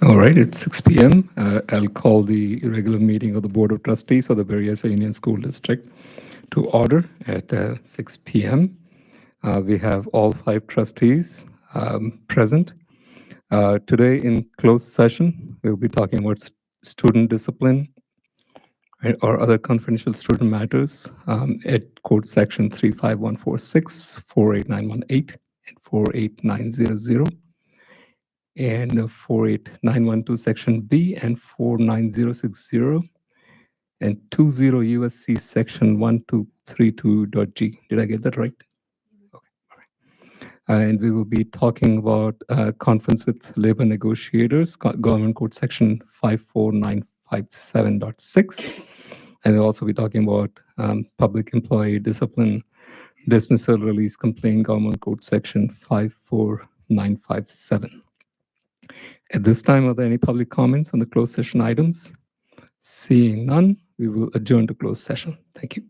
All right, it's 6 p.m. I'll call the regular meeting of the Board of Trustees of the Berryessa Union School District to order at 6 p.m. We have all 5 trustees present. Today, in closed session, we'll be talking about student discipline or other confidential student matters at Code Section 35146, 48918, and 48900. And 48912 Section B and 49060 and 20 USC Section 1232.g. Did I get that right? Okay. All right. And we will be talking about conference with labor negotiators, Government Code Section 54957.6. And we'll also be talking about public employee discipline, dismissal, release, complaint, Government Code Section 54957. At this time, are there any public comments on the closed session items? Seeing none, we will adjourn to closed session. Thank you.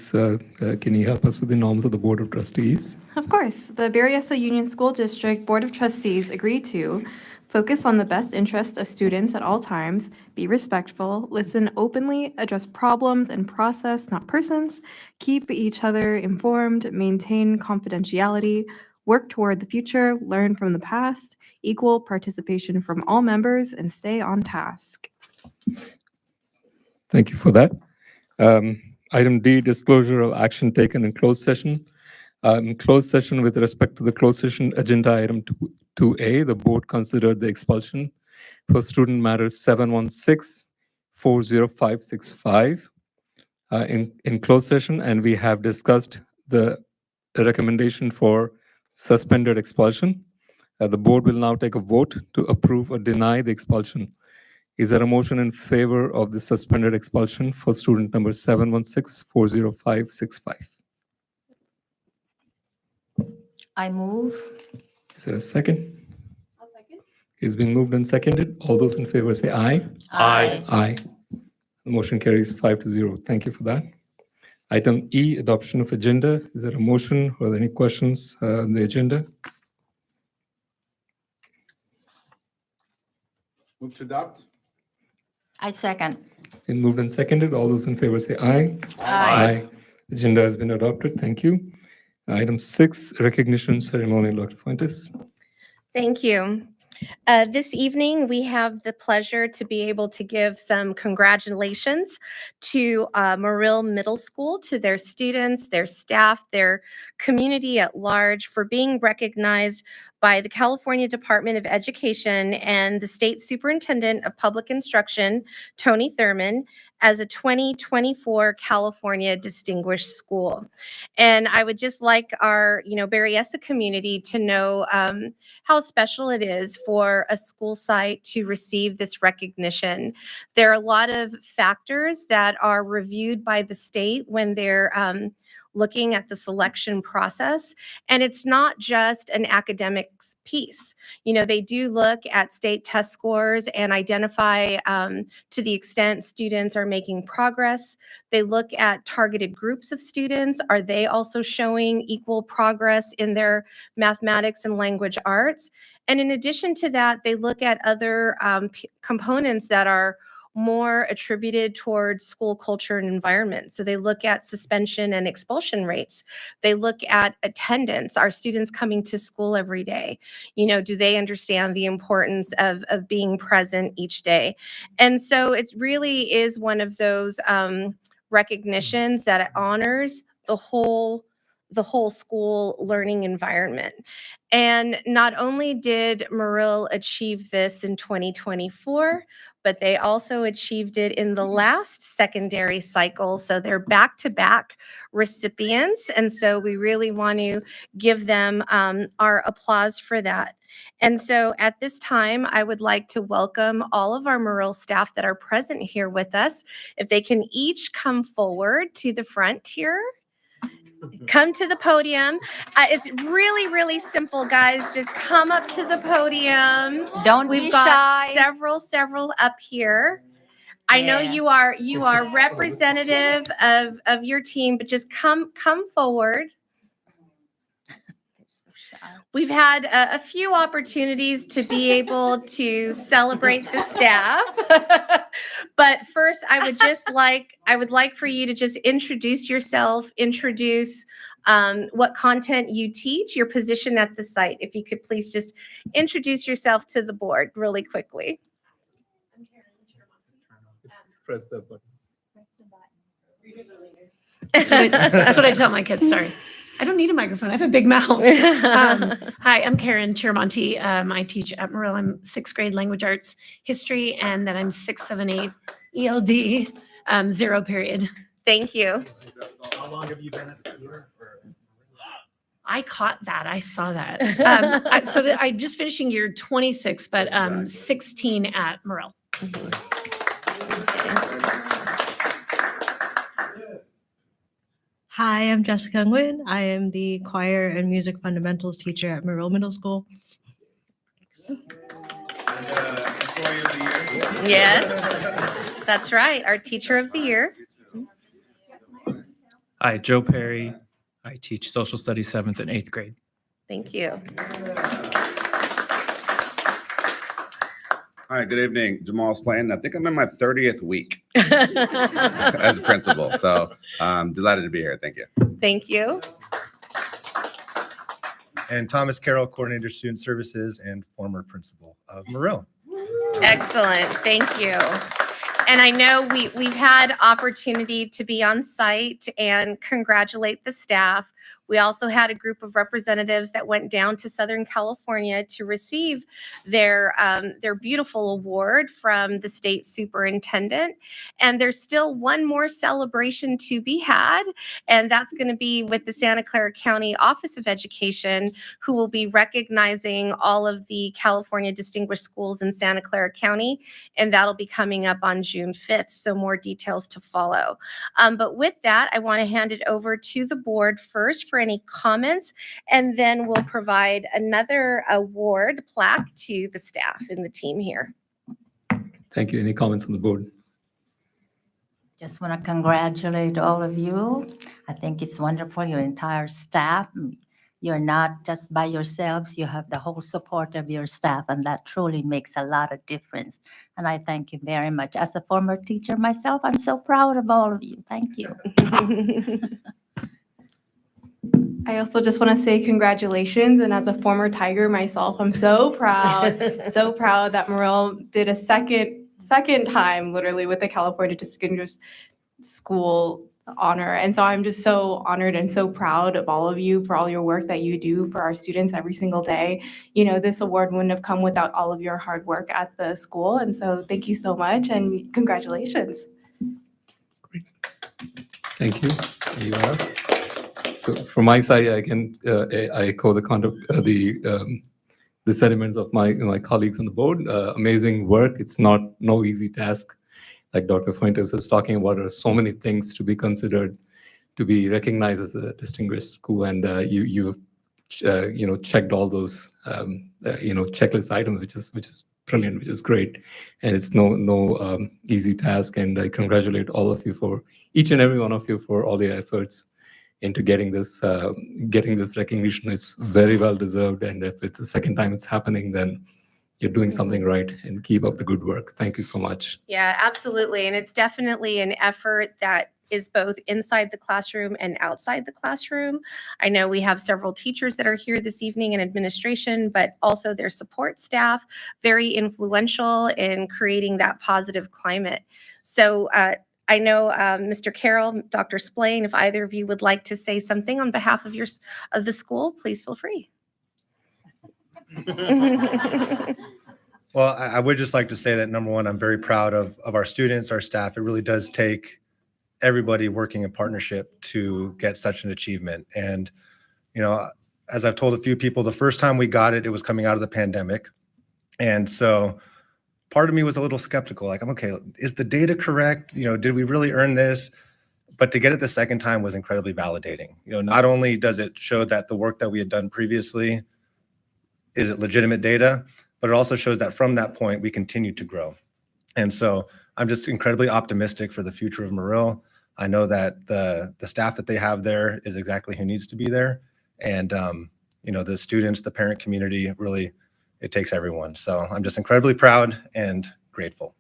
please, can you help us with the norms of the Board of Trustees? Of course, the Berryessa Union School District Board of Trustees agree to focus on the best interest of students at all times, be respectful, listen openly, address problems and process, not persons, keep each other informed, maintain confidentiality, work toward the future, learn from the past, equal participation from all members, and stay on task. Thank you for that. Item D, disclosure of action taken in closed session. In closed session, with respect to the closed session agenda item 2A, the board considered the expulsion for student matters 716-40565 in closed session, and we have discussed the recommendation for suspended expulsion. The board will now take a vote to approve or deny the expulsion. Is there a motion in favor of the suspended expulsion for student number 716-40565? I move. Is there a second? I'll second. It's been moved and seconded. All those in favor say aye. Aye. Aye. The motion carries 5-0. Thank you for that. Item E, adoption of agenda. Is there a motion or any questions on the agenda? Move to adopt. I second. Been moved and seconded. All those in favor say aye. Aye. Agenda has been adopted. Thank you. Item 6, recognition ceremony. Dr. Fuentes. Thank you. This evening, we have the pleasure to be able to give some congratulations to Morill Middle School, to their students, their staff, their community at large for being recognized by the California Department of Education and the State Superintendent of Public Instruction, Tony Thurman, as a 2024 California Distinguished School. And I would just like our, Berryessa community to know how special it is for a school site to receive this recognition. There are a lot of factors that are reviewed by the state when they're looking at the selection process. And it's not just an academics piece. They do look at state test scores and identify to the extent students are making progress. They look at targeted groups of students. Are they also showing equal progress in their mathematics and language arts? And in addition to that, they look at other components that are more attributed towards school culture and environment. So they look at suspension and expulsion rates. They look at attendance. Are students coming to school every day? Do they understand the importance of being present each day? And so it really is one of those recognitions that honors the whole school learning environment. And not only did Morill achieve this in 2024, but they also achieved it in the last secondary cycle. So they're back-to-back recipients. And so we really want to give them our applause for that. And so at this time, I would like to welcome all of our Morill staff that are present here with us. If they can each come forward to the front here. Come to the podium. It's really, really simple, guys. Just come up to the podium. Don't We've be got shy. several up here. I know you are representative of your team, but just come forward. We've had a few opportunities to be able to celebrate the staff. But first, I would like for you to just introduce yourself, introduce what content you teach, your position at the site. If you could please just introduce yourself to the board really quickly. Press the button. That's what I tell my kids. Sorry. I don't need a microphone. I have a big mouth. Hi, I'm Karen Chiramonte. I teach at Morill. I'm 6th grade language arts history, and then I'm 6, 7, 8 ELD, 0 period. Thank you. How long have you been at the school? I caught that. I saw that. I'm just finishing year 26, but 16 at Morill. Hi, I'm Jessica Nguyen. I am the choir and music fundamentals teacher at Morill Middle School. Employee of the year. Yes, that's right. Our teacher of the year. Hi, Hi, Joe Perry. I teach social studies 7th and 8th grade. Thank you. Hi, good evening. Jamal Splain. I think I'm in my 30th week as a principal, so I'm delighted to be here. Thank you. Thank you. And Thomas Carroll, Coordinator Student Services and former principal of Morrill. Excellent. Thank you. And I know we've had opportunity to be on site and congratulate the staff. We also had a group of representatives that went down to Southern California to receive their beautiful award from the state superintendent. And there's still one more celebration to be had, and that's going to be with the Santa Clara County Office of Education, who will be recognizing all of the California Distinguished Schools in Santa Clara County, and that'll be coming up on June 5th, so more details to follow. But with that, I want to hand it over to the board first for any comments, and then we'll provide another award plaque to the staff and the team here. Thank you. Any comments on the board? Just want to congratulate all of you. I think it's wonderful, your entire staff. You're not just by yourselves, you have the whole support of your staff, and that truly makes a lot of difference. And I thank you very much. As a former teacher myself, I'm so proud of all of you. Thank you. I also just want to say congratulations. And as a former Tiger myself, I'm so proud that Morrill did a second time, literally, with the California Distinguished School honor. And so I'm just so honored and so proud of all of you for all your work that you do for our students every single day. You know, this award wouldn't have come without all of your hard work at the school. And so thank you so much and congratulations. Thank you. Anyone else? So from my side, I can I echo the conduct, the sentiments of my colleagues on the board. Amazing work. It's no easy task. Like Dr. Fuentes was talking about, there are so many things to be considered to be recognized as a distinguished school, and you've checked all those checklist items, which is brilliant, which is great, and it's no easy task. And I congratulate all of you, for each and every one of you, for all your efforts into getting this recognition. It's very well deserved, and if it's the second time it's happening, then you're doing something right, and keep up the good work. Thank you so much. Yeah, absolutely. And it's definitely an effort that is both inside the classroom and outside the classroom. I know we have several teachers that are here this evening in administration, but also their support staff, very influential in creating that positive climate. So I know Mr. Carroll, Dr. Splain, if either of you would like to say something on behalf of the school, please feel free. Well, I would just like to say that, number one, I'm very proud of our students, our staff. It really does take everybody working in partnership to get such an achievement. And, you know, as I've told a few people, the first time we got it, it was coming out of the pandemic. And so part of me was a little skeptical, like, okay, is the data correct? You know, did we really earn this? But to get it the second time was incredibly validating. You know, not only does it show that the work that we had done previously is it legitimate data, but it also shows that from that point, we continue to grow. And so I'm just incredibly optimistic for the future of Morrill. I know that the staff that they have there is exactly who needs to be there. And, you know, the students, the parent community, really, it takes everyone. So I'm just incredibly proud and grateful.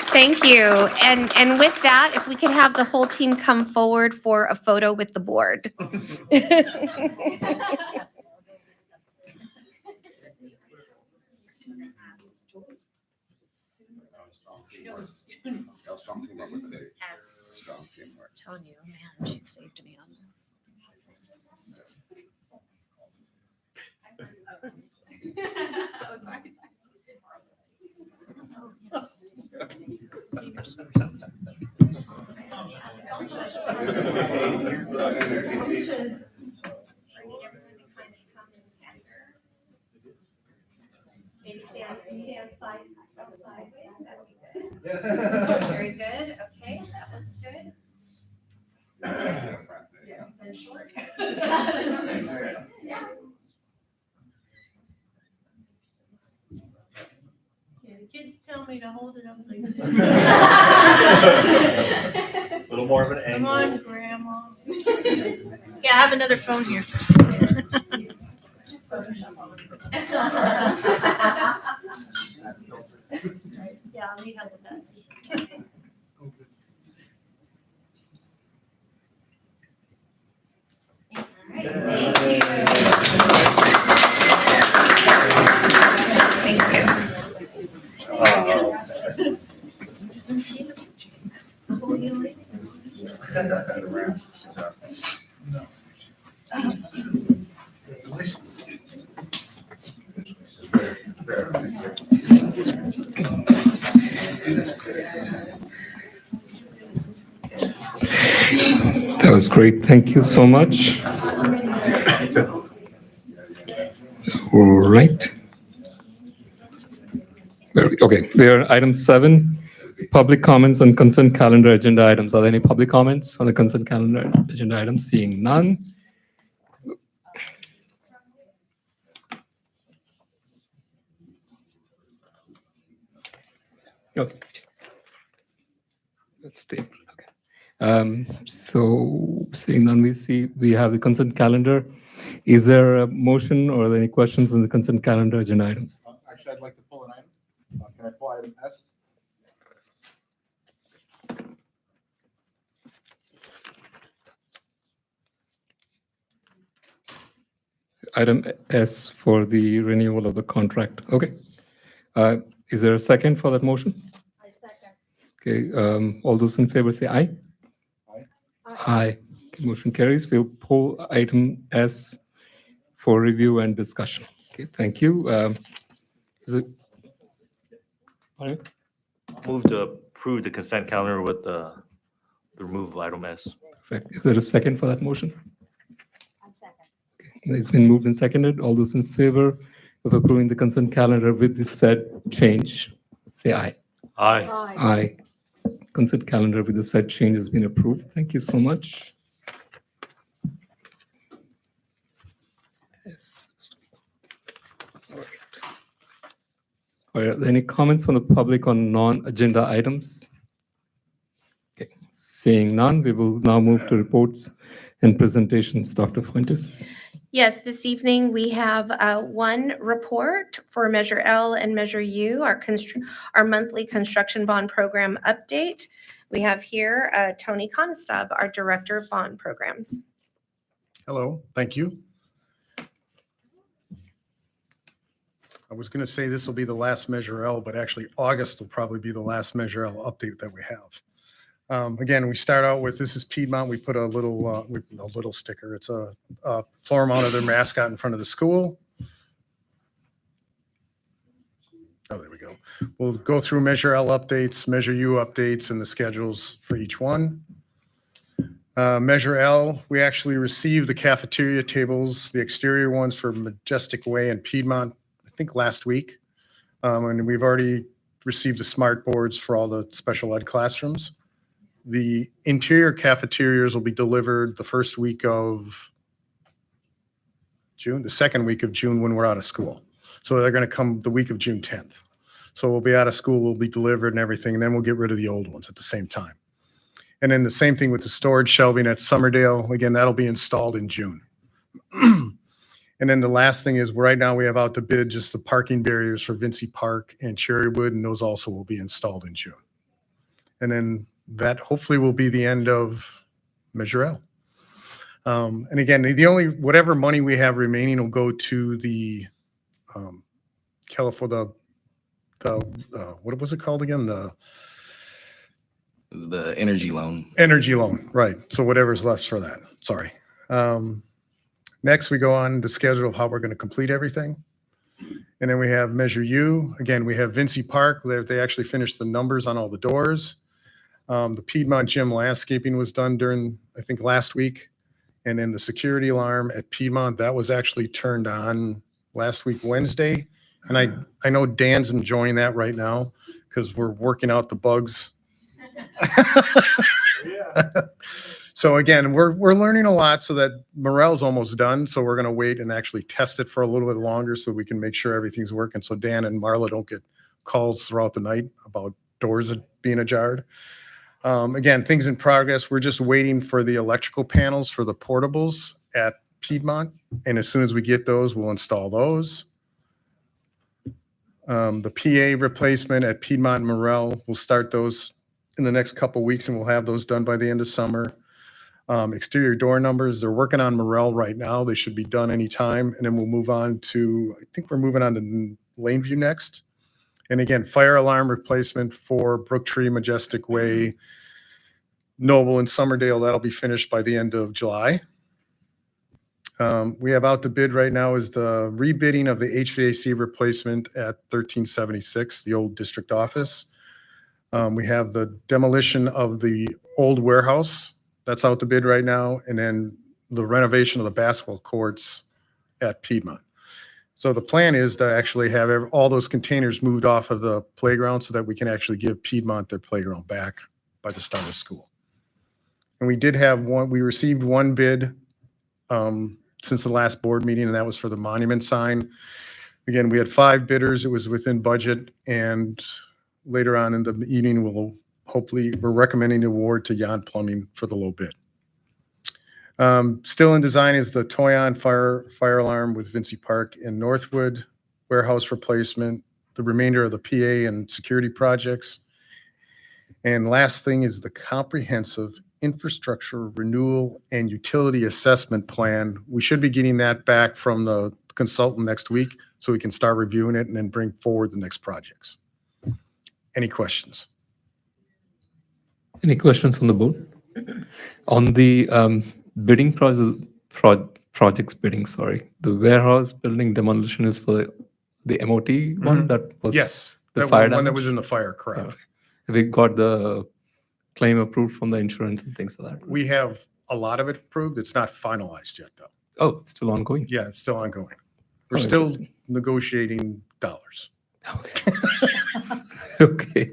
Thank you. And with that, if we can have the whole team come forward for a photo with the board. Telling you, man, she saved me on maybe stand sideways. Very good. Okay, that looks good. Yes, and short. Yeah, the kids tell me to hold it up like A little more of an Come angle. on, Grant. Yeah, I have another phone here. Yeah, I'll need help with that. That was great. Thank you so much. All right. Okay, there are item 7, public comments on consent calendar agenda items. Are there any public comments on the consent calendar agenda items? Seeing none. Okay. Let's take. Okay. So seeing none, we have the consent calendar. Is there a motion or are there any questions on the consent calendar agenda items? Actually, I'd like to pull an item. Can I pull item S? Item S for the renewal of the contract. Okay. Is there a second for that motion? I second. Okay. All those in favor say aye. Aye. Aye. Okay, motion carries. We'll pull item S for review and discussion. Okay. Thank you. Is it? All right. Move to approve the consent calendar with the removal of item S. Perfect. Is there a second for that motion? I second. It's been moved and seconded. All those in favor of approving the consent calendar with this said change, say aye. Aye. Aye. Consent calendar with the said change has been approved. Thank you so much. Yes. All right. All right. Are there any comments from the public on non-agenda items? Okay. Seeing none, we will now move to reports and presentations. Dr. Fuentes. Yes, this evening we have one report for Measure L and Measure U, our monthly construction bond program update. We have here Tony Conestab, our Director of Bond Programs. Hello, thank you. I was going to say this will be the last Measure L, but actually August will probably be the last Measure L update that we have. Again, we start out with, this is Piedmont. We put a little sticker. It's a floor mount of their mascot in front of the school. Oh, there we go. We'll go through Measure L updates, Measure U updates, and the schedules for each one. Measure L, we actually received the cafeteria tables, the exterior ones for Majestic Way and Piedmont, I think last week. And we've already received the smart boards for all the special ed classrooms. The interior cafeterias will be delivered the first week of June, the second week of June when we're out of school. So they're going to come the week of June 10th. So we'll be out of school, we'll be delivered and everything, and then we'll get rid of the old ones at the same time. And then the same thing with the storage shelving at Summerdale. Again, that'll be installed in June. And then the last thing is right now we have out to bid just the parking barriers for Vincy Park and Cherrywood, and those also will be installed in June. And then that hopefully will be the end of Measure L. And again, whatever money we have remaining will go to the California, what was it called again? The energy loan. Energy loan, right. So whatever's left for that, sorry. Next, we go on the schedule of how we're going to complete everything. And then we have Measure U. Again, we have Vincy Park. They actually finished the numbers on all the doors. The Piedmont Gym landscaping was done during, I think, last week. And then the security alarm at Piedmont, that was actually turned on last week, Wednesday. And I know Dan's enjoying that right now because we're working out the bugs. So again, we're learning a lot so that Morel's almost done. So we're going to wait and actually test it for a little bit longer so we can make sure everything's working. So Dan and Marla don't get calls throughout the night about doors being ajar. Again, things in progress. We're just waiting for the electrical panels for the portables at Piedmont. And as soon as we get those, we'll install those. The PA replacement at Piedmont and Morel, we'll start those in the next couple weeks, and we'll have those done by the end of summer. Exterior door numbers, they're working on Morel right now. They should be done anytime. And then we'll move on to, I think we're moving on to Laneview next. And again, fire alarm replacement for Brooktree, Majestic Way, Noble, and Summerdale. That'll be finished by the end of July. We have out to bid right now is the rebidding of the HVAC replacement at 1376, the old district office. We have the demolition of the old warehouse. That's out to bid right now. And then the renovation of the basketball courts at Piedmont. So the plan is to actually have all those containers moved off of the playground so that we can actually give Piedmont their playground back by the start of school. And we did have we received one bid since the last board meeting, and that was for the monument sign. Again, we had 5 bidders. It was within budget. And later on in the evening, we're recommending the award to Jan Plumbing for the low bid. Still in design is the Toyon fire alarm with Vinci Park in Northwood, warehouse replacement, the remainder of the PA and security projects. And last thing is the comprehensive infrastructure renewal and utility assessment plan. We should be getting that back from the consultant next week so we can start reviewing it and then bring forward the next projects. Any questions? Any questions on the board? On the bidding projects bidding, sorry, the warehouse building demolition is for the MOT one that was Yes, the that fire one that damage? was in the fire, correct. Okay. We got the claim approved from the insurance and things like that. We have a lot of it approved. It's not finalized yet, though. Oh, it's still ongoing. Yeah, it's still ongoing. We're Oh, still interesting. negotiating dollars. Okay. Okay.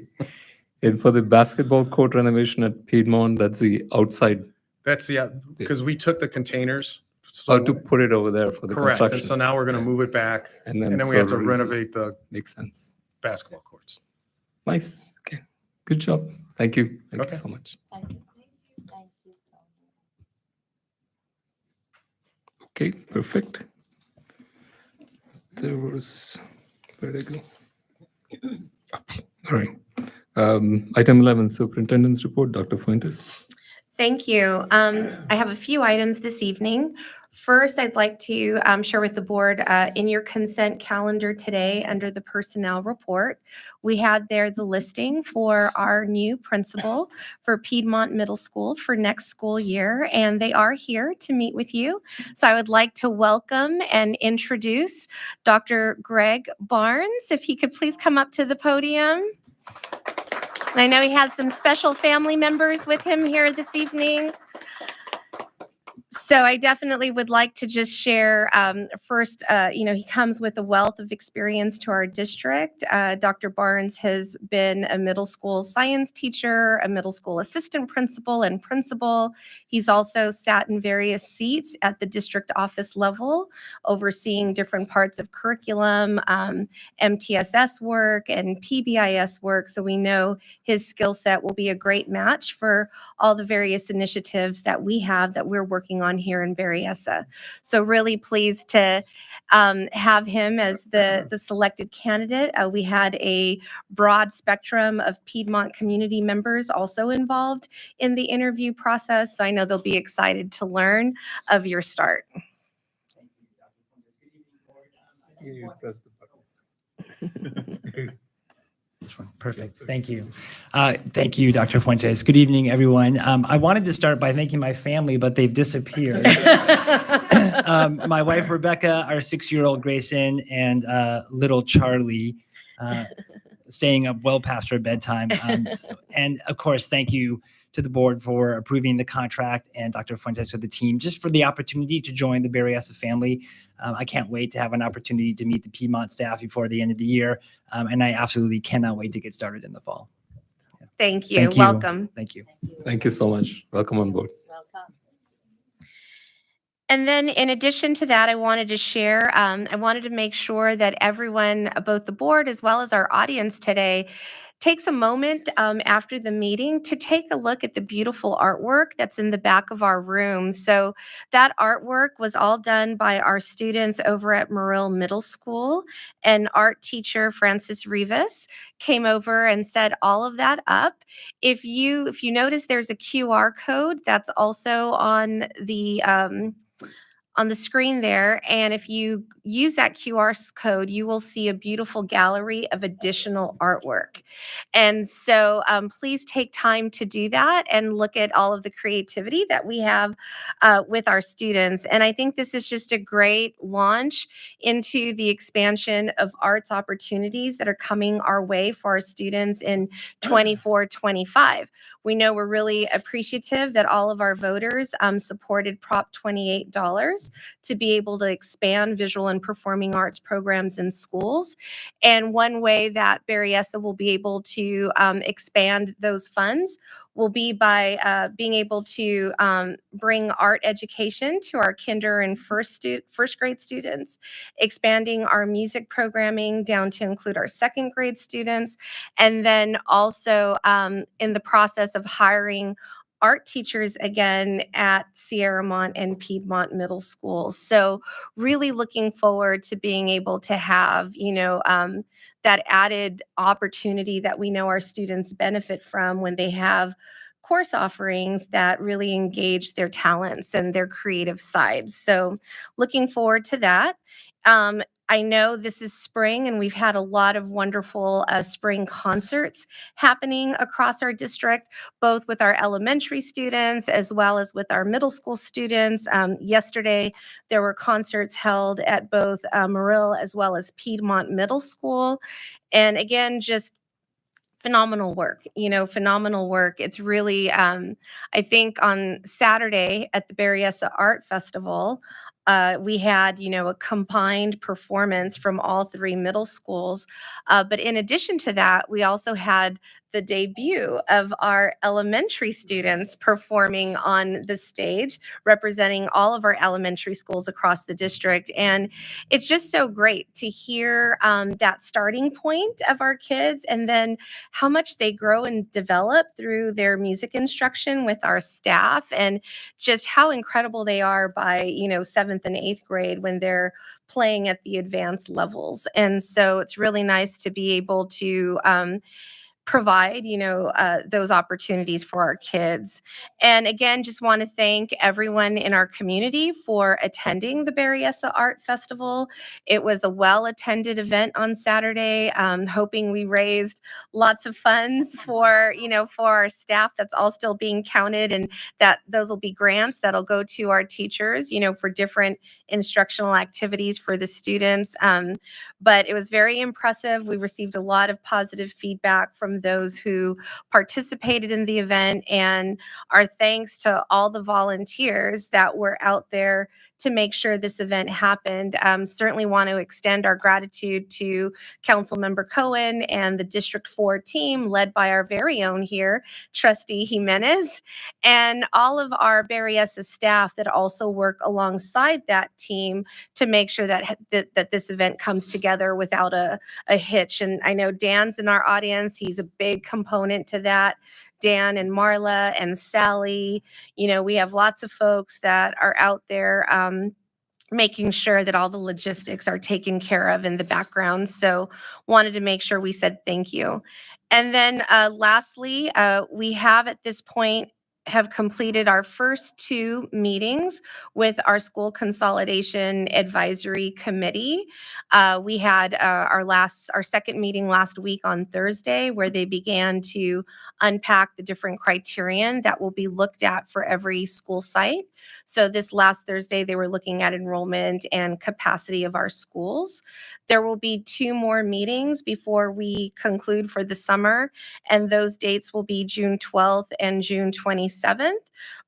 And for the basketball court renovation at Piedmont, that's the outside, That's because we took the containers. So to put it over there for the correct. And construction. so now we're going to move it back, And and then we have to renovate the Makes sense. basketball courts. Nice. Okay. Good job. Thank you. Thank Okay. you so much. Thank you. Thank you. Okay, perfect. There was, where did I go? All right. Item 11, Superintendent's Report, Dr. Fuentes. Thank you. I have a few items this evening. First, I'd like to share with the board in your consent calendar today under the personnel report, we had there the listing for our new principal for Piedmont Middle School for next school year, and they are here to meet with you. So I would like to welcome and introduce Dr. Greg Barnes, if he could please come up to the podium. And I know he has some special family members with him here this evening. So I definitely would like to just share first, he comes with a wealth of experience to our district. Dr. Barnes has been a middle school science teacher, a middle school assistant principal and principal. He's also sat in various seats at the district office level, overseeing different parts of curriculum, MTSS work and PBIS work. So we know his skill set will be a great match for all the various initiatives that we have that we're working on here in Berryessa. So really pleased to have him as the selected candidate. We had a broad spectrum of Piedmont community members also involved in the interview process. So I know they'll be excited to learn of your start. This one. Perfect. Thank you. Thank you, Dr. Fuentes. Good evening, everyone. I wanted to start by thanking my family, but they've disappeared. My wife, Rebecca, our 6-year-old Grayson, and little Charlie staying up well past her bedtime. And of course, thank you to the board for approving the contract and Dr. Fuentes for the team, just for the opportunity to join the Berryessa family. I can't wait to have an opportunity to meet the Piedmont staff before the end of the year. And I absolutely cannot wait to get started in the fall. Thank you. Thank you. Welcome. Thank you. Thank you so much. Welcome on board. Welcome. And then in addition to that, I wanted to share, I wanted to make sure that everyone, both the board as well as our audience today, takes a moment after the meeting to take a look at the beautiful artwork that's in the back of our room. So that artwork was all done by our students over at Murrill Middle School, and art teacher Francis Rivas came over and set all of that up. If you notice, there's a QR code that's also on the screen there. And if you use that QR code, you will see a beautiful gallery of additional artwork. And so please take time to do that and look at all of the creativity that we have with our students. And I think this is just a great launch into the expansion of arts opportunities that are coming our way for our students in 24-25. We know we're really appreciative that all of our voters supported Prop $28 to be able to expand visual and performing arts programs in schools. And one way that Berryessa will be able to expand those funds will be by being able to bring art education to our kinder and first grade students, expanding our music programming down to include our second grade students, and then also in the process of hiring art teachers again at Sierramont and Piedmont Middle Schools. So really looking forward to being able to have, that added opportunity that we know our students benefit from when they have course offerings that really engage their talents and their creative sides. So looking forward to that. I know this is spring and we've had a lot of wonderful spring concerts happening across our district, both with our elementary students as well as with our middle school students. Yesterday, there were concerts held at both Murrill as well as Piedmont Middle School. And again, just phenomenal work, phenomenal work. It's really, I think on Saturday at the Berryessa Art Festival, we had, a combined performance from all three middle schools. But in addition to that, we also had the debut of our elementary students performing on the stage, representing all of our elementary schools across the district. And it's just so great to hear that starting point of our kids and then how much they grow and develop through their music instruction with our staff, and just how incredible they are by, 7th and 8th grade when they're playing at the advanced levels. And so it's really nice to be able to provide, those opportunities for our kids. And again, just want to thank everyone in our community for attending the Berryessa Art Festival. It was a well-attended event on Saturday, hoping we raised lots of funds for, for our staff. That's all still being counted, and that those will be grants that'll go to our teachers, for different instructional activities for the students. But it was very impressive. We received a lot of positive feedback from those who participated in the event, and our thanks to all the volunteers that were out there to make sure this event happened. Certainly want to extend our gratitude to Councilmember Cohen and the District 4 team led by our very own here, Trustee Jimenez, and all of our Berryessa staff that also work alongside that team to make sure that this event comes together without a hitch. And I know Dan's in our audience. He's a big component to that. Dan and Marla and Sally, we have lots of folks that are out there making sure that all the logistics are taken care of in the background. So wanted to make sure we said thank you. And then lastly, we have at this point have completed our first 2 meetings with our school consolidation advisory committee. We had our second meeting last week on Thursday, where they began to unpack the different criterion that will be looked at for every school site. So this last Thursday, they were looking at enrollment and capacity of our schools. There will be 2 more meetings before we conclude for the summer, and those dates will be June 12th and June 27th.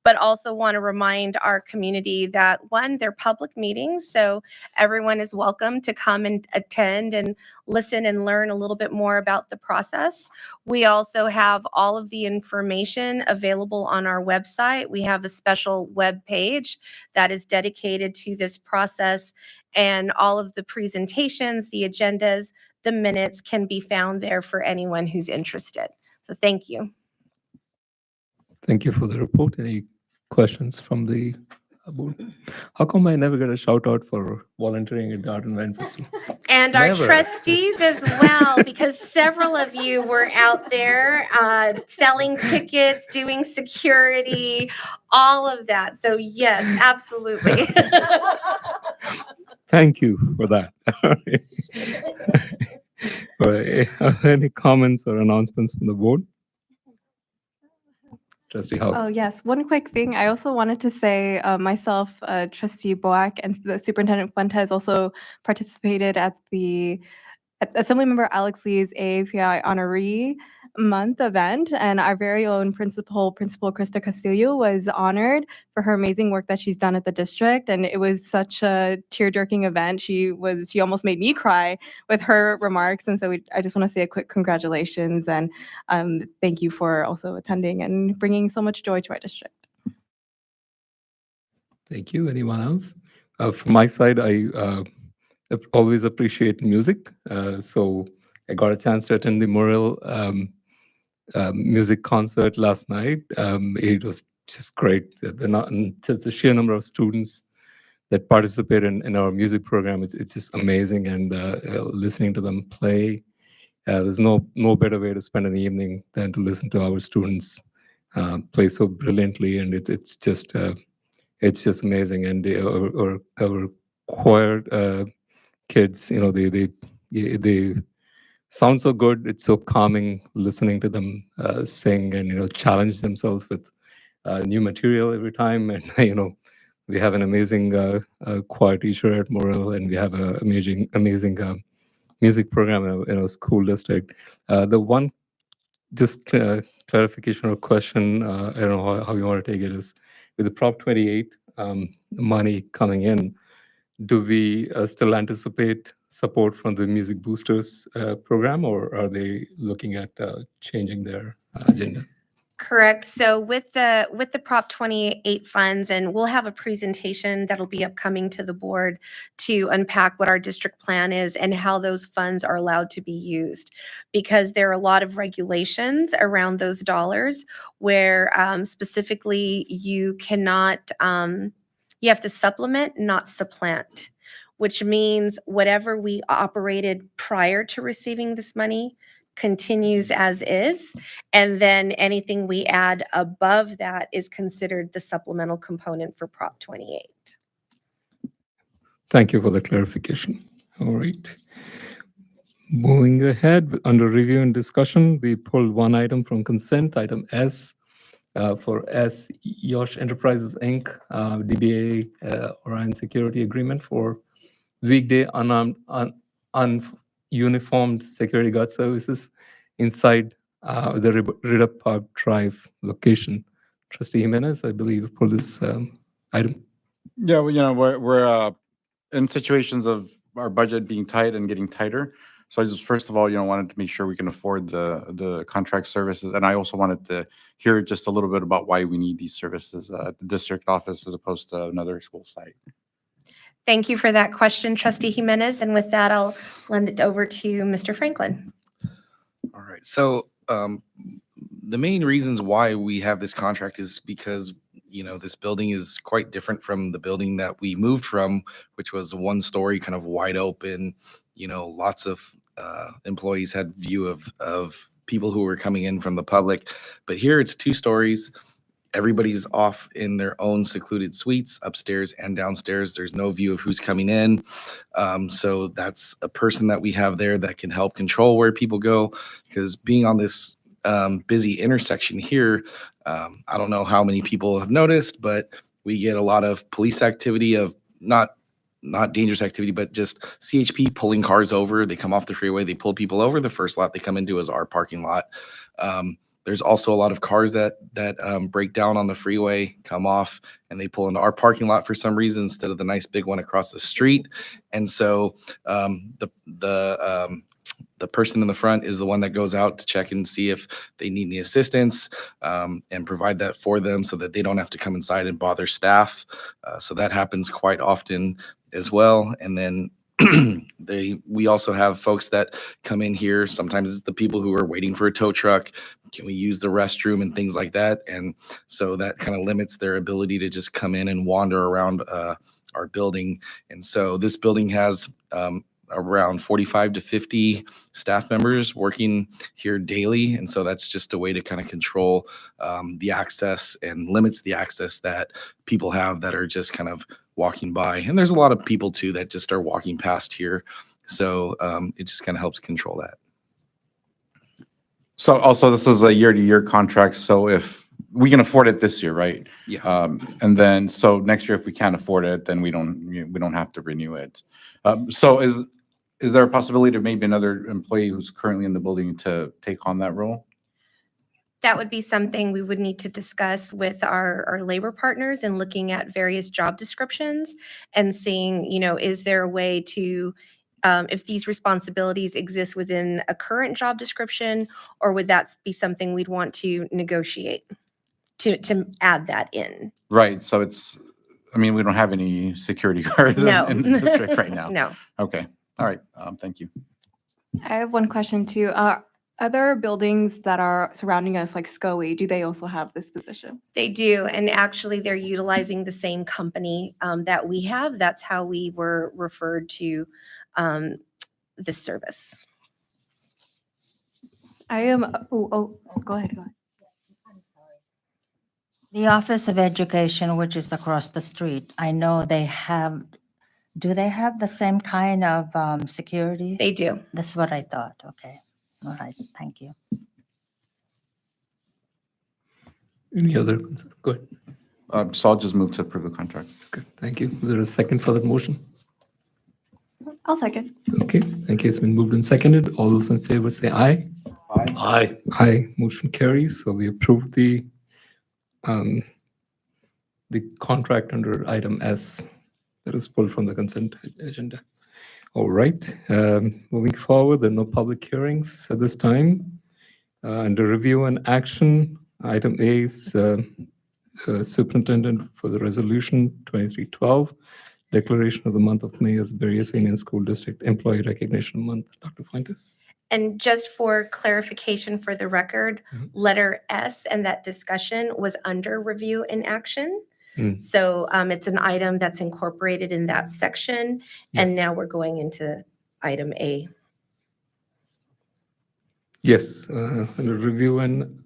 But also want to remind our community that, one, they're public meetings, so everyone is welcome to come and attend and listen and learn a little bit more about the process. We also have all of the information available on our website. We have a special web page that is dedicated to this process, and all of the presentations, the agendas, the minutes can be found there for anyone who's interested. So thank you. Thank you for the report. Any questions from the board? How come I never get a shout out for volunteering at the Art and Wine Festival? And our Never. trustees as well, because several of you were out there selling tickets, doing security, all of that. So yes, absolutely. Thank you for that. All right. Any comments or announcements from the board? Trustee Howe. Oh, yes. One quick thing. I also wanted to say myself, Trustee Boak, and the Superintendent Fuentes also participated at the Assemblymember Alex Lee's AAPI Honoree Month event, and our very own Principal Krista Castillo was honored for her amazing work that she's done at the district, and it was such a tear-jerking event. She almost made me cry with her remarks, and so I just want to say a quick congratulations and thank you for also attending and bringing so much joy to our district. Thank you. Anyone else? From my side, I always appreciate music. So I got a chance to attend the Morrill music concert last night. It was just great. Just the sheer number of students that participate in our music program, it's just amazing. And listening to them play, there's no better way to spend an evening than to listen to our students play so brilliantly. And it's just amazing. And our choir kids, they sound so good. It's so calming listening to them sing and challenge themselves with new material every time. And we have an amazing choir teacher at Morrill, and we have an amazing music program in our school district. The one just clarification or question, I don't know how you want to take it, is with the Prop 28 money coming in, do we still anticipate support from the Music Boosters program, or are they looking at changing their agenda? Correct. So with the Prop 28 funds, and we'll have a presentation that'll be upcoming to the board to unpack what our district plan is and how those funds are allowed to be used, because there are a lot of regulations around those dollars where specifically you cannot, you have to supplement, not supplant, which means whatever we operated prior to receiving this money continues as is, and then anything we add above that is considered the supplemental component for Prop 28. Thank you for the clarification. All right. Moving ahead, under review and discussion, we pulled one item from consent, item S, for S. Yosh Enterprises, Inc., DBA Orion Security Agreement for weekday unarmed, uniformed security guard services inside the Riddle Park Drive location. Trustee Jimenez, I believe, pulled this item. Yeah, well, we're in situations of our budget being tight and getting tighter. So I just, first of all, wanted to make sure we can afford the contract services. And I also wanted to hear just a little bit about why we need these services at the district office as opposed to another school site. Thank you for that question, Trustee Jimenez. And with that, I'll lend it over to Mr. Franklin. All right. So the main reasons why we have this contract is because, this building is quite different from the building that we moved from, which was a one-story kind of wide open, lots of employees had view of people who were coming in from the public. But here it's 2 stories. Everybody's off in their own secluded suites upstairs and downstairs. There's no view of who's coming in. So that's a person that we have there that can help control where people go, because being on this busy intersection here, I don't know how many people have noticed, but we get a lot of police activity of not dangerous activity, but just CHP pulling cars over. They come off the freeway, they pull people over. The first lot they come into is our parking lot. There's also a lot of cars that break down on the freeway, come off, and they pull into our parking lot for some reason instead of the nice big one across the street. And so the person in the front is the one that goes out to check and see if they need any assistance, and provide that for them so that they don't have to come inside and bother staff. So that happens quite often as well. And then we also have folks that come in here. Sometimes it's the people who are waiting for a tow truck. Can we use the restroom and things like that? And so that kind of limits their ability to just come in and wander around our building. And so this building has around 45 to 50 staff members working here daily. And so that's just a way to kind of control the access and limits the access that people have that are just kind of walking by. And there's a lot of people too that just are walking past here. So it just kind of helps control that. So also this is a year-to-year contract. So if we can afford it this year, right? Yeah. And then, so next year, if we can't afford it, then we don't have to renew it. So is there a possibility of maybe another employee who's currently in the building to take on that role? That would be something we would need to discuss with our labor partners and looking at various job descriptions and seeing, is there a way to, if these responsibilities exist within a current job description, or would that be something we'd want to negotiate to add that in? Right. So we don't have any security guards No. in the district right now. No. Okay. All right. Thank you. I have one question too. Other buildings that are surrounding us, like SCOE, do they also have this position? They do, and actually they're utilizing the same company that we have. That's how we were referred to this service. I am, go ahead. The Office of Education, which is across the street, I know do they have the same kind of security? They do. That's what I thought. Okay. All right. Thank you. Any other concern? Go ahead. So I'll just move to approve the contract. Okay, thank you. Is there a second for that motion? I'll second. Okay, thank you. It's been moved and seconded. All those in favor say aye. Aye. Aye. Motion carries. So we approve the contract under item S that is pulled from the consent agenda. All right. Moving forward, there are no public hearings at this time. Under review and action, item A is superintendent for the resolution 2312, declaration of the month of May as Berryessa Union School District Employee Recognition Month. Dr. Fuentes? And just for clarification for the record, letter S and that discussion was under review and action. So it's an item that's incorporated in that section. And Yes. now we're going into item A. Yes, under review and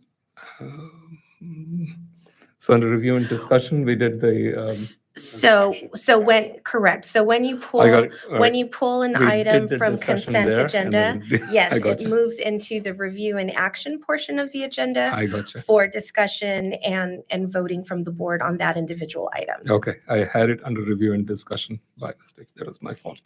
so under review and discussion, we did the So when you pull I got it. All when right. you pull an We did item the from discussion consent there, and agenda, then yes, I it gotcha. moves into the review and action portion of the agenda I gotcha. for discussion and voting from the board on that individual item. Okay, I had it under review and discussion by mistake. That was my fault.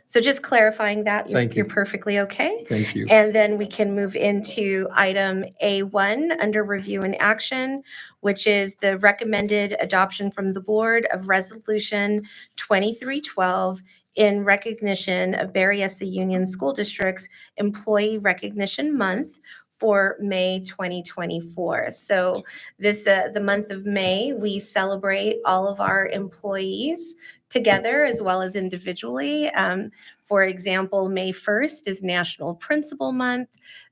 So just clarifying that, Thank you. you're perfectly okay. Thank you. And then we can move into item A1 under review and action, which is the recommended adoption from the board of resolution 2312 in recognition of Berryessa Union School District's Employee Recognition Month for May 2024. So the month of May, we celebrate all of our employees together as well as individually. For example, May 1st is National Principal Month.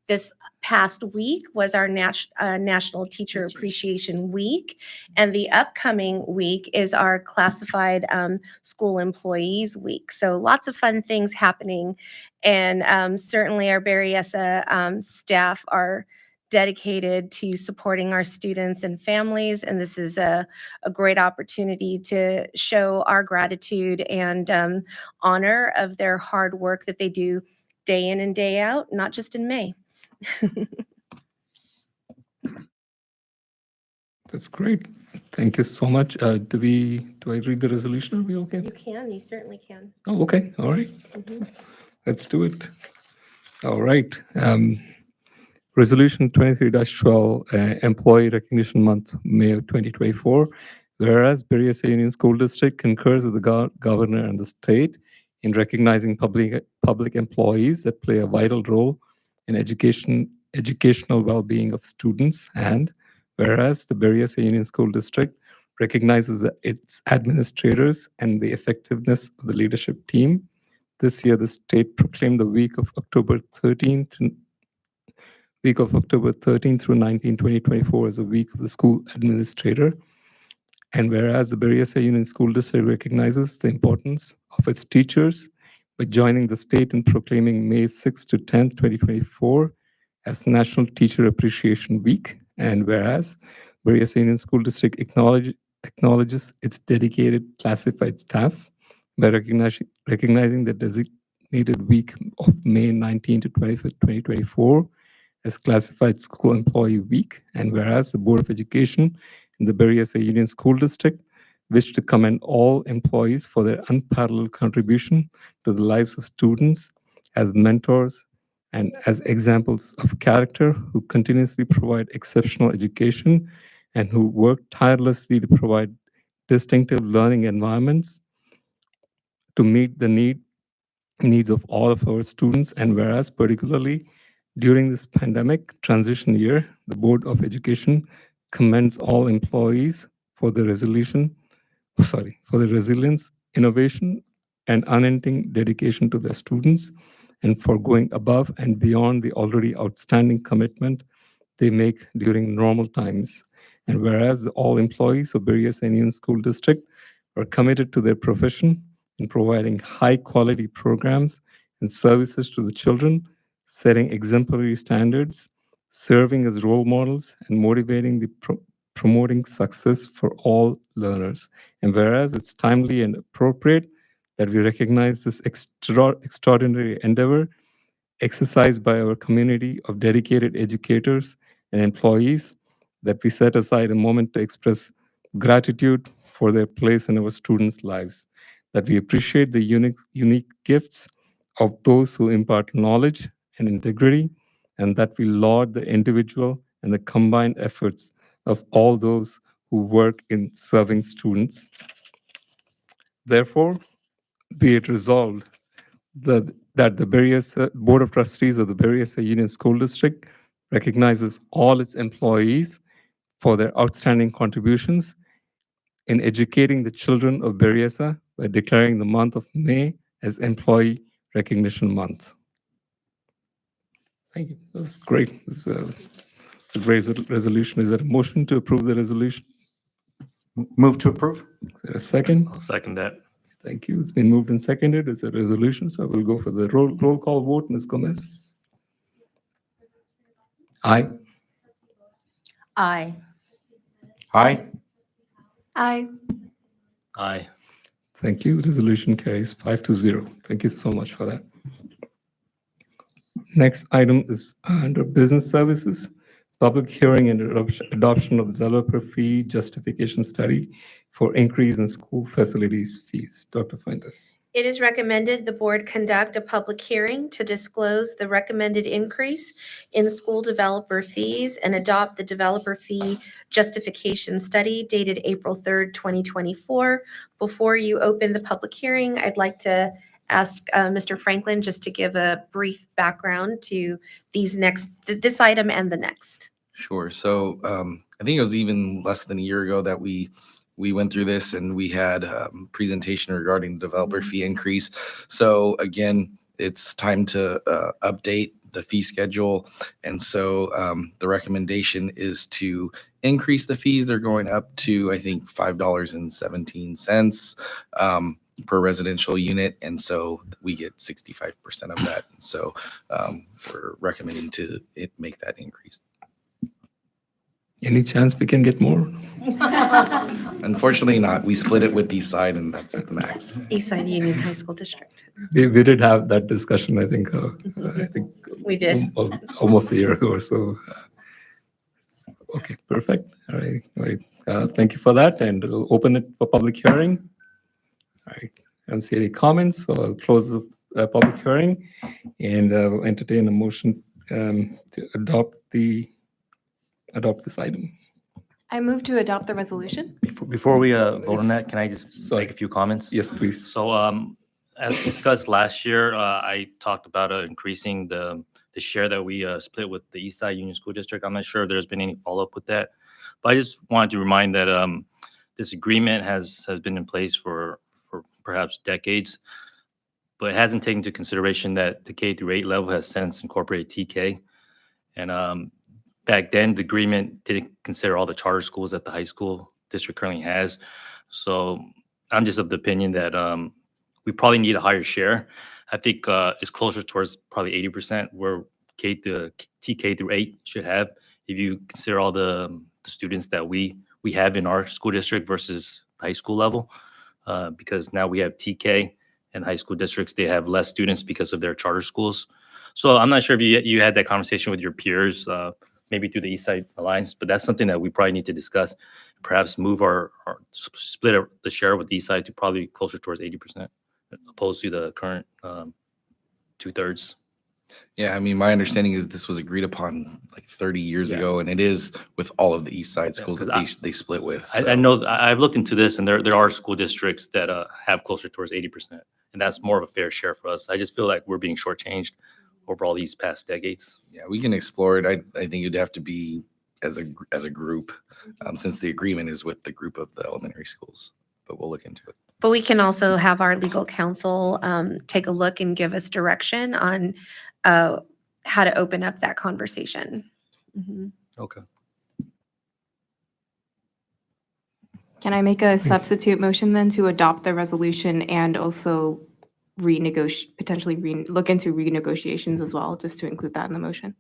This past week was our National Teacher Appreciation Week, and the upcoming week is our Classified School Employees Week. So lots of fun things happening, and certainly our Berryessa staff are dedicated to supporting our students and families, and this is a great opportunity to show our gratitude and honor of their hard work that they do day in and day out, not just in May. That's great. Thank you so much. Do I read the resolution? Are we okay? You certainly can. Oh, okay. All right. Let's do it. All right. Resolution 23-12, Employee Recognition Month, May of 2024. Whereas Berryessa Union School District concurs with the governor and the state in recognizing public employees that play a vital role in educational well-being of students, and whereas the Berryessa Union School District recognizes its administrators and the effectiveness of the leadership team, This year, the state proclaimed the week of October 13th through 19, 2024 as a week of the school administrator. And whereas the Berryessa Union School District recognizes the importance of its teachers by joining the state in proclaiming May 6th to 10th, 2024 as National Teacher Appreciation Week. And whereas Berryessa Union School District acknowledges its dedicated classified staff by recognizing the designated week of May 19 to 25th, 2024 as Classified School Employee Week. And whereas the Board of Education in the Berryessa Union School District wish to commend all employees for their unparalleled contribution to the lives of students as mentors and as examples of character who continuously provide exceptional education and who work tirelessly to provide distinctive learning environments to meet the needs of all of our students. And whereas particularly during this pandemic transition year, the Board of Education commends all employees for the resilience, innovation, and unending dedication to their students, and for going above and beyond the already outstanding commitment they make during normal times. And whereas all employees of Berryessa Union School District are committed to their profession in providing high-quality programs and services to the children, setting exemplary standards, serving as role models, and motivating the promoting success for all learners. And whereas it's timely and appropriate that we recognize this extraordinary endeavor exercised by our community of dedicated educators and employees, that we set aside a moment to express gratitude for their place in our students' lives, that we appreciate the unique gifts of those who impart knowledge and integrity, and that we laud the individual and the combined efforts of all those who work in serving students. Therefore, be it resolved that the Berryessa Board of Trustees of the Berryessa Union School District recognizes all its employees for their outstanding contributions in educating the children of Berryessa by declaring the month of May as Employee Recognition Month. Thank you. That was great. It's a great resolution. Is there a motion to approve the resolution? Move to approve. Is there a second? I'll second that. Thank you. It's been moved and seconded. It's a resolution, so we'll go for the roll call vote. Ms. Gomez? Aye. Aye. Aye. Aye. Aye. Thank you. Resolution carries 5-0. Thank you so much for that. Next item is under business services, public hearing and adoption of developer fee justification study for increase in school facilities fees. Dr. Fuentes. It is recommended the board conduct a public hearing to disclose the recommended increase in school developer fees and adopt the developer fee justification study dated April 3rd, 2024. Before you open the public hearing, I'd like to ask Mr. Franklin just to give a brief background to this item and the next. Sure. So I think it was even less than a year ago that we went through this and we had a presentation regarding the developer fee increase. So again, it's time to update the fee schedule. And so the recommendation is to increase the fees. They're going up to, I think, $5.17 per residential unit. And so we get 65% of that. So we're recommending to make that increase. Any chance we can get more? Unfortunately not. We split it with Eastside and that's the max. Eastside Union High School District. We did have that discussion, I think We did. Almost a year ago or so. Okay, perfect. All right. Thank you for that. And we'll open it for public hearing. All right. I don't see any comments, so I'll close the public hearing and we'll entertain a motion to adopt this item. I move to adopt the resolution. Before we vote on that, can I just make a few comments? Yes, please. So as discussed last year, I talked about increasing the share that we split with the Eastside Union School District. I'm not sure if there's been any follow-up with that, but I just wanted to remind that this agreement has been in place for perhaps decades. but it hasn't taken into consideration that the K through 8 level has since incorporated TK. And back then, the agreement didn't consider all the charter schools that the high school district currently has. So I'm just of the opinion that we probably need a higher share. I think it's closer towards probably 80% where TK through 8 should have, if you consider all the students that we have in our school district versus high school level, because now we have TK and high school districts, they have less students because of their charter schools. So I'm not sure if you had that conversation with your peers, maybe through the East Side Alliance, but that's something that we probably need to discuss. Perhaps move our split the share with the East Side to probably closer towards 80%, opposed to the current 2/3. Yeah, I mean, my understanding is this was agreed upon like 30 years ago, and it is with all of the East Side schools that they split with. I know I've looked into this, and there are school districts that have closer towards 80%, and that's more of a fair share for us. I just feel like we're being shortchanged over all these past decades. Yeah, we can explore it. I think it'd have to be as a group, since the agreement is with the group of the elementary schools, but we'll look into it. But we can also have our legal counsel take a look and give us direction on how to open up that conversation. Mhm. Okay. Can I make a substitute motion then to adopt the resolution and also potentially look into renegotiations as well, just to include that in the motion?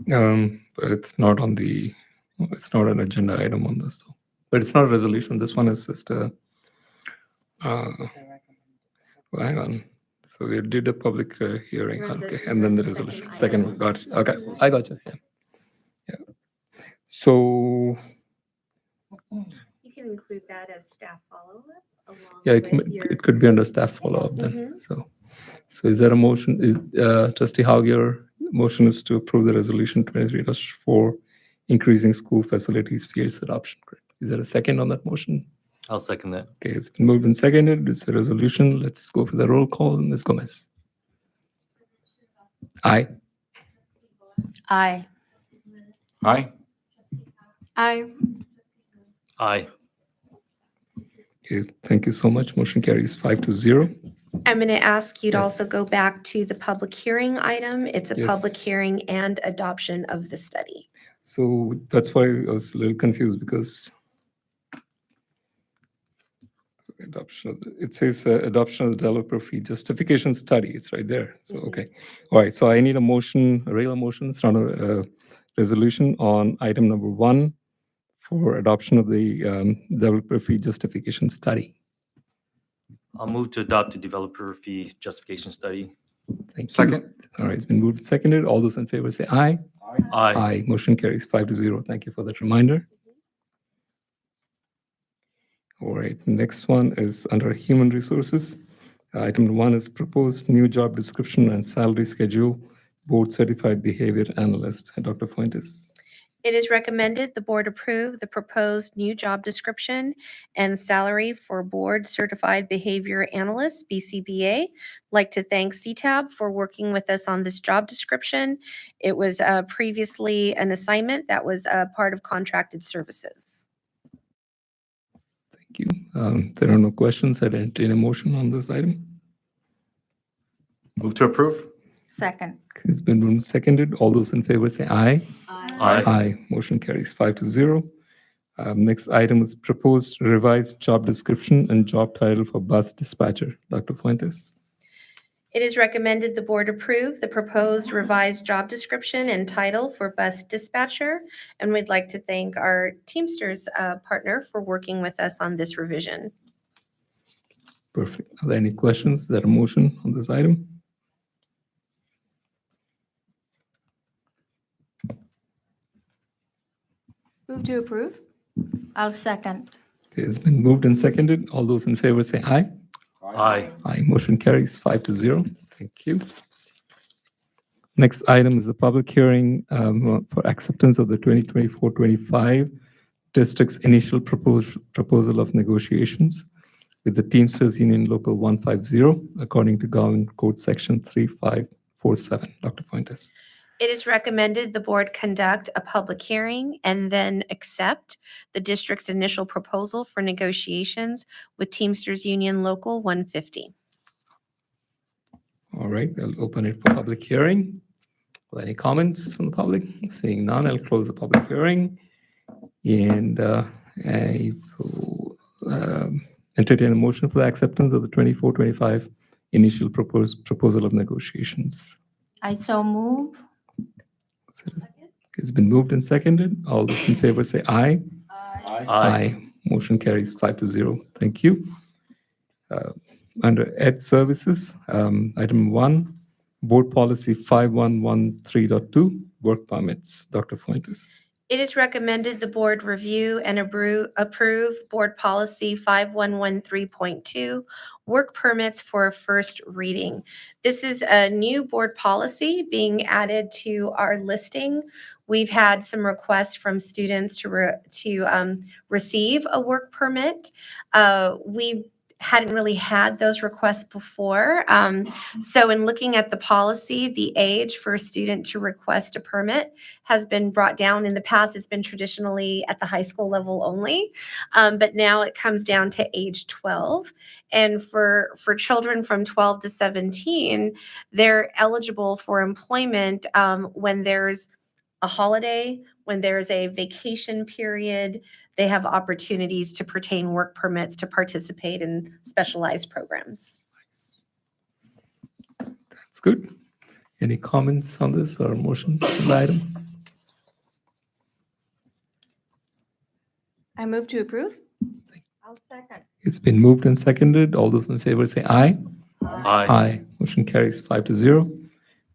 It's not on the, it's not an agenda item on this though. But it's not a resolution. This one is just a, well, hang on. So we did a public hearing, okay, and then the resolution. Second one, got it. Okay, I got you. Yeah. So, You can include that as staff follow-up along yeah, with your. it could be under staff follow-up then. So is there a motion? Is Trustee Haug, your motion is to approve the resolution 23-4, increasing school facilities fees adoption. Correct. Is there a second on that motion? I'll second that. Okay, it's been moved and seconded. It's a resolution. Let's go for the roll call. Ms. Gomez. Aye. Aye. Aye. Aye. Aye. Okay, thank you so much. Motion carries 5-0. I'm going to ask you to also go Yes. back to the public hearing item. It's a Yes. public hearing and adoption of the study. So that's why I was a little confused because it says adoption of the developer fee justification study. It's right there. So, okay. All right. So I need a motion, a regular motion. It's not a resolution on item number 1 for adoption of the developer fee justification study. I'll move to adopt the developer fee justification study. Thank you. Second. All right. It's been moved and seconded. All those in favor say aye. Aye. Aye. Motion carries 5-0. Thank you for that reminder. All right, next one is under human resources. Item 1 is proposed new job description and salary schedule, board certified behavior analyst. Dr. Fuentes. It is recommended the board approve the proposed new job description and salary for board certified behavior analyst, BCBA. Like to thank CTAB for working with us on this job description. It was previously an assignment that was part of contracted services. Thank you. There are no questions. I entertain a motion on this item. Move to approve. Second. It's been moved and seconded. All those in favor say aye. Aye. Aye. Motion carries 5-0. Next item is proposed revised job description and job title for bus dispatcher. Dr. Fuentes. It is recommended the board approve the proposed revised job description and title for bus dispatcher. And we'd like to thank our Teamsters partner for working with us on this revision. Perfect. Are there any questions? Is there a motion on this item? Move to approve? I'll second. Okay, it's been moved and seconded. All those in favor say aye. Aye. Aye. Motion carries 5-0. Thank you. Next item is a public hearing for acceptance of the 2024-25 district's initial proposal of negotiations with the Teamsters Union Local 150, according to Government Code Section 3547. Dr. Fuentes. It is recommended the board conduct a public hearing and then accept the district's initial proposal for negotiations with Teamsters Union Local 150. All right, I'll open it for public hearing. Any comments from the public? Seeing none, I'll close the public hearing. And I will entertain a motion for the acceptance of the 24-25 initial proposal of negotiations. I so move. It's been moved and seconded. All those in favor say aye. Aye. Motion carries 5-0. Thank you. Under Ed Services, item 1, Board Policy 5113.2, work permits. Dr. Fuentes. It is recommended the board review and approve Board Policy 5113.2, work permits for a first reading. This is a new board policy being added to our listing. We've had some requests from students to receive a work permit. We hadn't really had those requests before. So in looking at the policy, the age for a student to request a permit has been brought down. In the past, it's been traditionally at the high school level only, but now it comes down to age 12. And for children from 12 to 17, they're eligible for employment when there's a holiday, when there's a vacation period. They have opportunities to pertain work permits to participate in specialized programs. That's good. Any comments on this or motion on the item? I move to approve. I'll second. It's been moved and seconded. All those in favor say aye. Aye. Motion carries 5-0.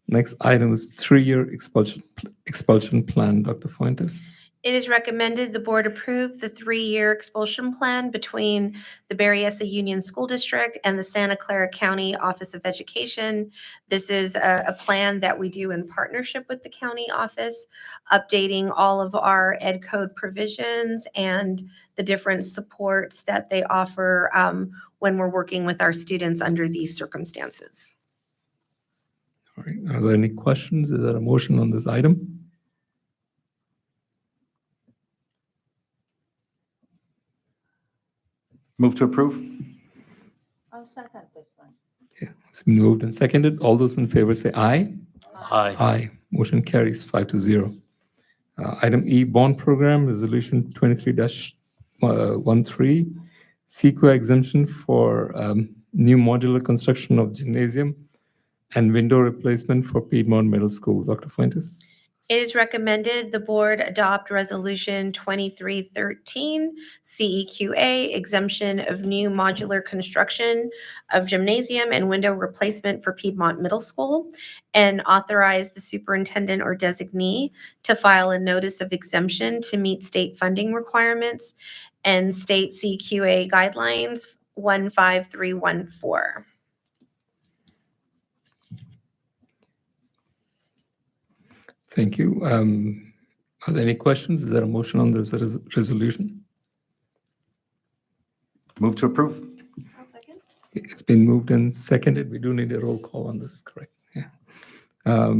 Next item is 3-year expulsion plan. Dr. Fuentes. It is recommended the board approve the 3-year expulsion plan between the Berryessa Union School District and the Santa Clara County Office of Education. This is a plan that we do in partnership with the county office, updating all of our ed code provisions and the different supports that they offer when we're working with our students under these circumstances. All right. Are there any questions? Is there a motion on this item? Move to approve. I'll second this one. It's been moved and seconded. All those in favor say aye. Aye. Motion carries 5-0. Item E, bond program, resolution 23-13, CEQA exemption for new modular construction of gymnasium and window replacement for Piedmont Middle School. Dr. Fuentes. It is recommended the board adopt Resolution 2313, CEQA, exemption of new modular construction of gymnasium and window replacement for Piedmont Middle School, and authorize the superintendent or designee to file a notice of exemption to meet state funding requirements and state CEQA guidelines 15314. Thank you. Are there any questions? Is there a motion on this resolution? Move to approve. It's been moved and seconded. We do need a roll call on this, correct? Yeah. All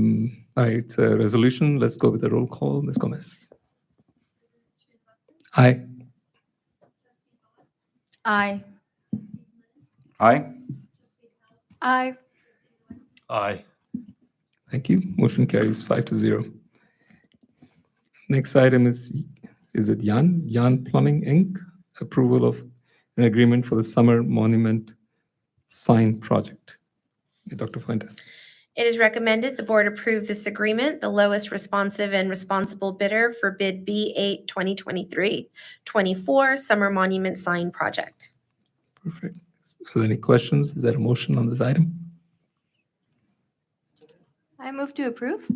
right, it's a resolution. Let's go with the roll call. Ms. Gomez. Aye. Aye. Aye. Aye. Aye. Thank you. Motion carries 5-0. Next item is it Yan Plumbing, Inc., approval of an agreement for the Summer Monument Sign Project. Dr. Fuentes. It is recommended the board approve this agreement, the lowest responsive and responsible bidder for bid B8 2023-24 Summer Monument Sign Project. Perfect. Are there any questions? Is there a motion on this item? I move to approve.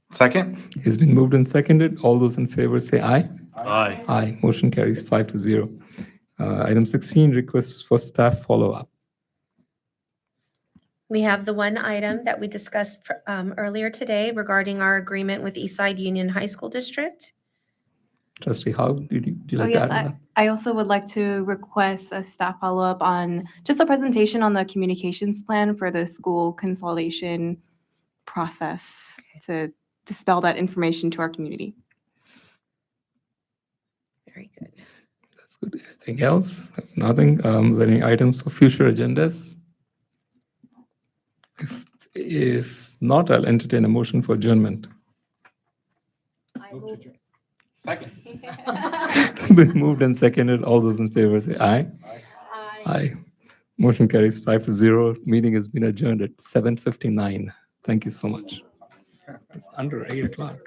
Second. It's been moved and seconded. All those in favor say aye. Aye. Aye. Motion carries 5-0. Item 16, requests for staff follow-up. We have the one item that we discussed earlier today regarding our agreement with Eastside Union High School District. Trustee Howe, do you Oh, like yes, that? I also would like to request a staff follow-up on just a presentation on the communications plan for the school consolidation process to dispel that information to our community. Very good. That's good. Anything else? Nothing. Any items for future agendas? If not, I'll entertain a motion for adjournment. Second. Been moved and seconded. All those in favor say aye. Aye. Motion carries 5-0. Meeting has been adjourned at 7:59. Thank you so much. It's under 8 o'clock.